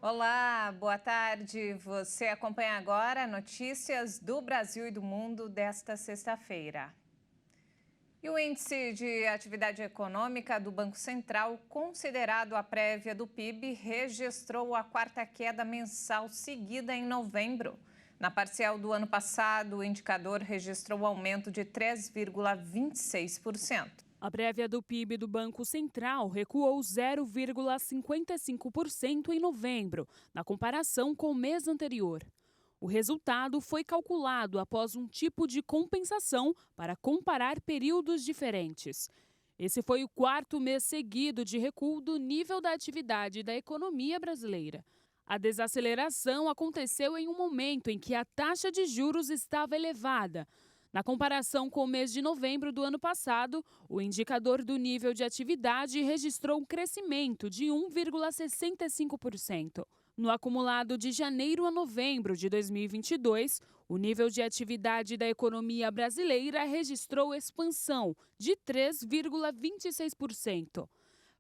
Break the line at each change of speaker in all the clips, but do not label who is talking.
Olá, boa tarde. Você acompanha agora notícias do Brasil e do mundo desta sexta-feira. E o índice de atividade econômica do Banco Central, considerado a prévia do PIB, registrou a quarta queda mensal seguida em novembro. Na parcial do ano passado, o indicador registrou aumento de 3,26%.
A prévia do PIB do Banco Central recuou 0,55% em novembro, na comparação com o mês anterior. O resultado foi calculado após um tipo de compensação para comparar períodos diferentes. Esse foi o quarto mês seguido de recuo do nível da atividade da economia brasileira. A desaceleração aconteceu em um momento em que a taxa de juros estava elevada. Na comparação com o mês de novembro do ano passado, o indicador do nível de atividade registrou um crescimento de 1,65%. No acumulado de janeiro a novembro de 2022, o nível de atividade da economia brasileira registrou expansão de 3,26%.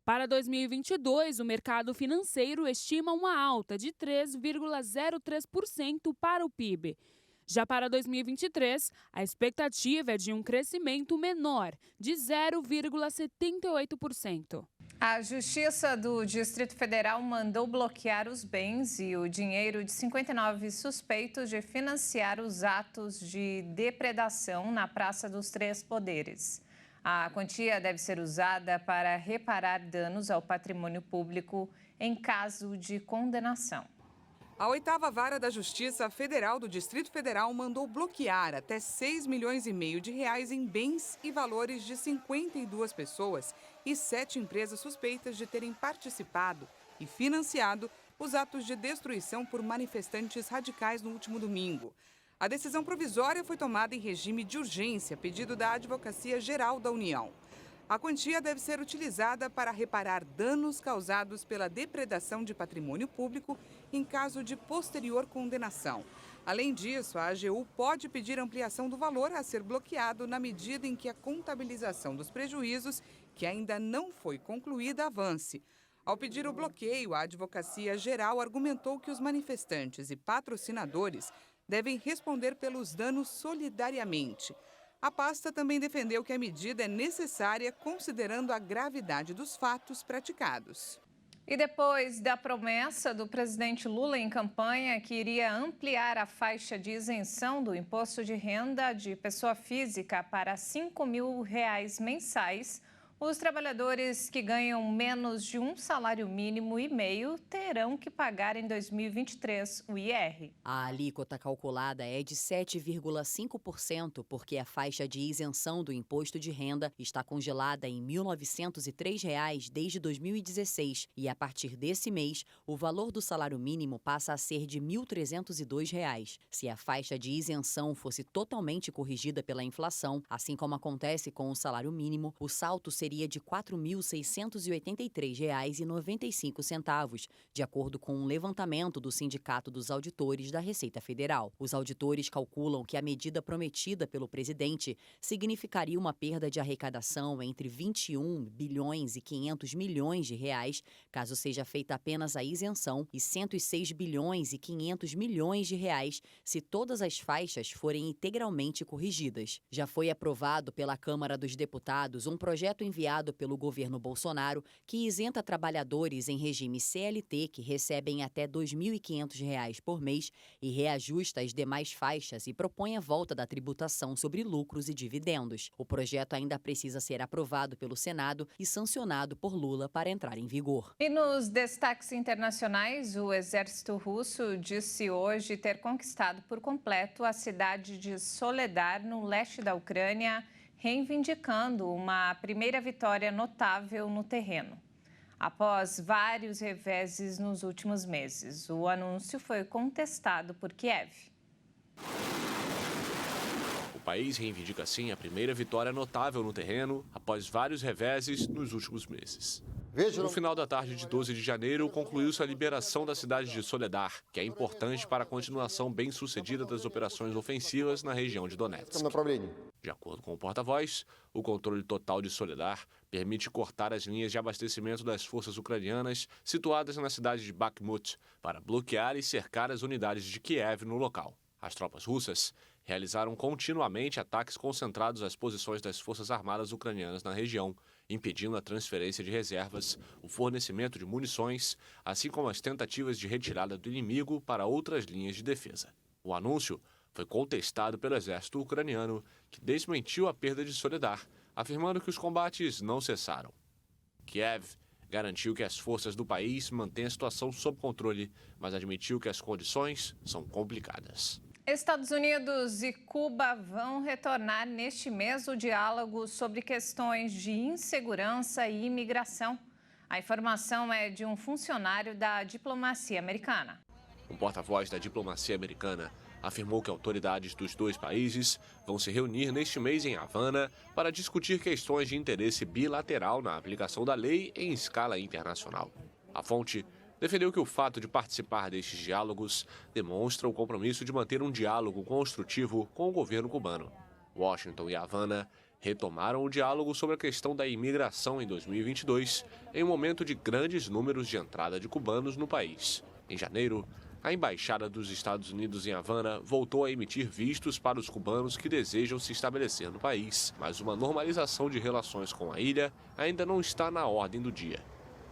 Para 2022, o mercado financeiro estima uma alta de 3,03% para o PIB. Já para 2023, a expectativa é de um crescimento menor, de 0,78%.
A Justiça do Distrito Federal mandou bloquear os bens e o dinheiro de 59 suspeitos de financiar os atos de depredação na Praça dos Três Poderes. A quantia deve ser usada para reparar danos ao patrimônio público em caso de condenação.
A 8ª Vara da Justiça Federal do Distrito Federal mandou bloquear até 6 milhões e meio de reais em bens e valores de 52 pessoas e 7 empresas suspeitas de terem participado e financiado os atos de destruição por manifestantes radicais no último domingo. A decisão provisória foi tomada em regime de urgência, pedido da Advocacia Geral da União. A quantia deve ser utilizada para reparar danos causados pela depredação de patrimônio público em caso de posterior condenação. Além disso, a AGU pode pedir ampliação do valor a ser bloqueado na medida em que a contabilização dos prejuízos, que ainda não foi concluída, avance. Ao pedir o bloqueio, a Advocacia Geral argumentou que os manifestantes e patrocinadores devem responder pelos danos solidariamente. A pasta também defendeu que a medida é necessária considerando a gravidade dos fatos praticados.
E depois da promessa do presidente Lula em campanha que iria ampliar a faixa de isenção do imposto de renda de pessoa física para R$ 5.000 mensais, os trabalhadores que ganham menos de um salário mínimo e meio terão que pagar em 2023 o IR.
A alíquota calculada é de 7,5%, porque a faixa de isenção do imposto de renda está congelada em R$ 1.903 desde 2016 e, a partir desse mês, o valor do salário mínimo passa a ser de R$ 1.302. Se a faixa de isenção fosse totalmente corrigida pela inflação, assim como acontece com o salário mínimo, o salto seria de R$ 4.683,95, de acordo com um levantamento do Sindicato dos Auditores da Receita Federal. Os auditores calculam que a medida prometida pelo presidente significaria uma perda de arrecadação entre 21 bilhões e 500 milhões de reais, caso seja feita apenas a isenção, e 106 bilhões e 500 milhões de reais se todas as faixas forem integralmente corrigidas. Já foi aprovado pela Câmara dos Deputados um projeto enviado pelo governo Bolsonaro que isenta trabalhadores em regime CLT que recebem até R$ 2.500 por mês e reajusta as demais faixas e propõe a volta da tributação sobre lucros e dividendos. O projeto ainda precisa ser aprovado pelo Senado e sancionado por Lula para entrar em vigor.
E nos destaques internacionais, o exército russo disse hoje ter conquistado por completo a cidade de Soledar, no leste da Ucrânia, reivindicando uma primeira vitória notável no terreno. Após vários reveses nos últimos meses, o anúncio foi contestado por Kiev.
O país reivindica assim a primeira vitória notável no terreno após vários reveses nos últimos meses. No final da tarde de 12 de janeiro, concluiu-se a liberação da cidade de Soledar, que é importante para a continuação bem-sucedida das operações ofensivas na região de Donetsk. De acordo com o porta-voz, o controle total de Soledar permite cortar as linhas de abastecimento das forças ucranianas situadas na cidade de Bakhmut para bloquear e cercar as unidades de Kiev no local. As tropas russas realizaram continuamente ataques concentrados às posições das forças armadas ucranianas na região, impedindo a transferência de reservas, o fornecimento de munições, assim como as tentativas de retirada do inimigo para outras linhas de defesa. O anúncio foi contestado pelo exército ucraniano, que desmentiu a perda de Soledar, afirmando que os combates não cessaram. Kiev garantiu que as forças do país mantêm a situação sob controle, mas admitiu que as condições são complicadas.
Estados Unidos e Cuba vão retornar neste mês o diálogo sobre questões de insegurança e imigração. A informação é de um funcionário da diplomacia americana.
Um porta-voz da diplomacia americana afirmou que autoridades dos dois países vão se reunir neste mês em Havana para discutir questões de interesse bilateral na aplicação da lei em escala internacional. A fonte defendeu que o fato de participar destes diálogos demonstra o compromisso de manter um diálogo construtivo com o governo cubano. Washington e Havana retomaram o diálogo sobre a questão da imigração em 2022, em um momento de grandes números de entrada de cubanos no país. Em janeiro, a Embaixada dos Estados Unidos em Havana voltou a emitir vistos para os cubanos que desejam se estabelecer no país, mas uma normalização de relações com a ilha ainda não está na ordem do dia.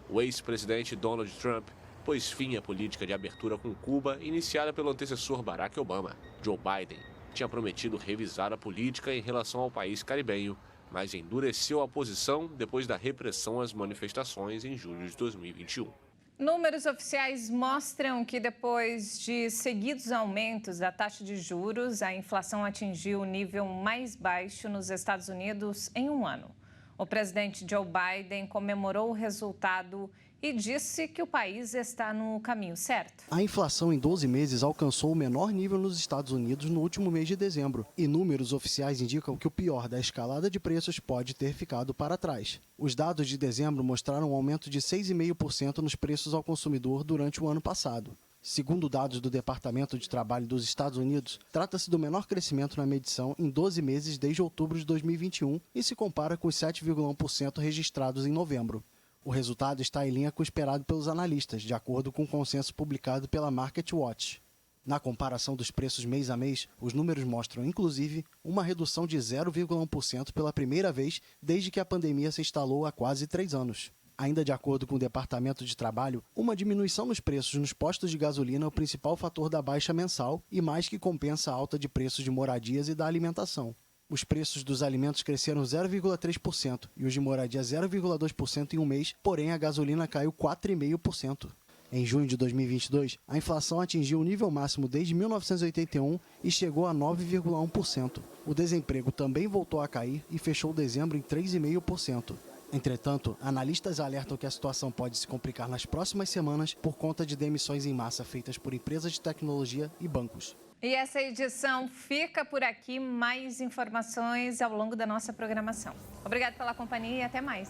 O ex-presidente Donald Trump pôs fim à política de abertura com Cuba iniciada pelo antecessor Barack Obama. Joe Biden tinha prometido revisar a política em relação ao país caribenho, mas endureceu a posição depois da repressão às manifestações em julho de 2021.
Números oficiais mostram que depois de seguidos aumentos da taxa de juros, a inflação atingiu o nível mais baixo nos Estados Unidos em um ano. O presidente Joe Biden comemorou o resultado e disse que o país está no caminho certo.
A inflação em 12 meses alcançou o menor nível nos Estados Unidos no último mês de dezembro. E números oficiais indicam que o pior da escalada de preços pode ter ficado para trás. Os dados de dezembro mostraram um aumento de 6,5% nos preços ao consumidor durante o ano passado. Segundo dados do Departamento de Trabalho dos Estados Unidos, trata-se do menor crescimento na medição em 12 meses desde outubro de 2021 e se compara com os 7,1% registrados em novembro. O resultado está em linha com o esperado pelos analistas, de acordo com o consenso publicado pela MarketWatch. Na comparação dos preços mês a mês, os números mostram, inclusive, uma redução de 0,1% pela primeira vez desde que a pandemia se instalou há quase 3 anos. Ainda de acordo com o Departamento de Trabalho, uma diminuição nos preços nos postos de gasolina é o principal fator da baixa mensal e mais que compensa a alta de preços de moradias e da alimentação. Os preços dos alimentos cresceram 0,3% e os de moradia 0,2% em um mês, porém a gasolina caiu 4,5%. Em junho de 2022, a inflação atingiu o nível máximo desde 1981 e chegou a 9,1%. O desemprego também voltou a cair e fechou dezembro em 3,5%. Entretanto, analistas alertam que a situação pode se complicar nas próximas semanas por conta de demissões em massa feitas por empresas de tecnologia e bancos.
E essa edição fica por aqui. Mais informações ao longo da nossa programação. Obrigada pela companhia e até mais.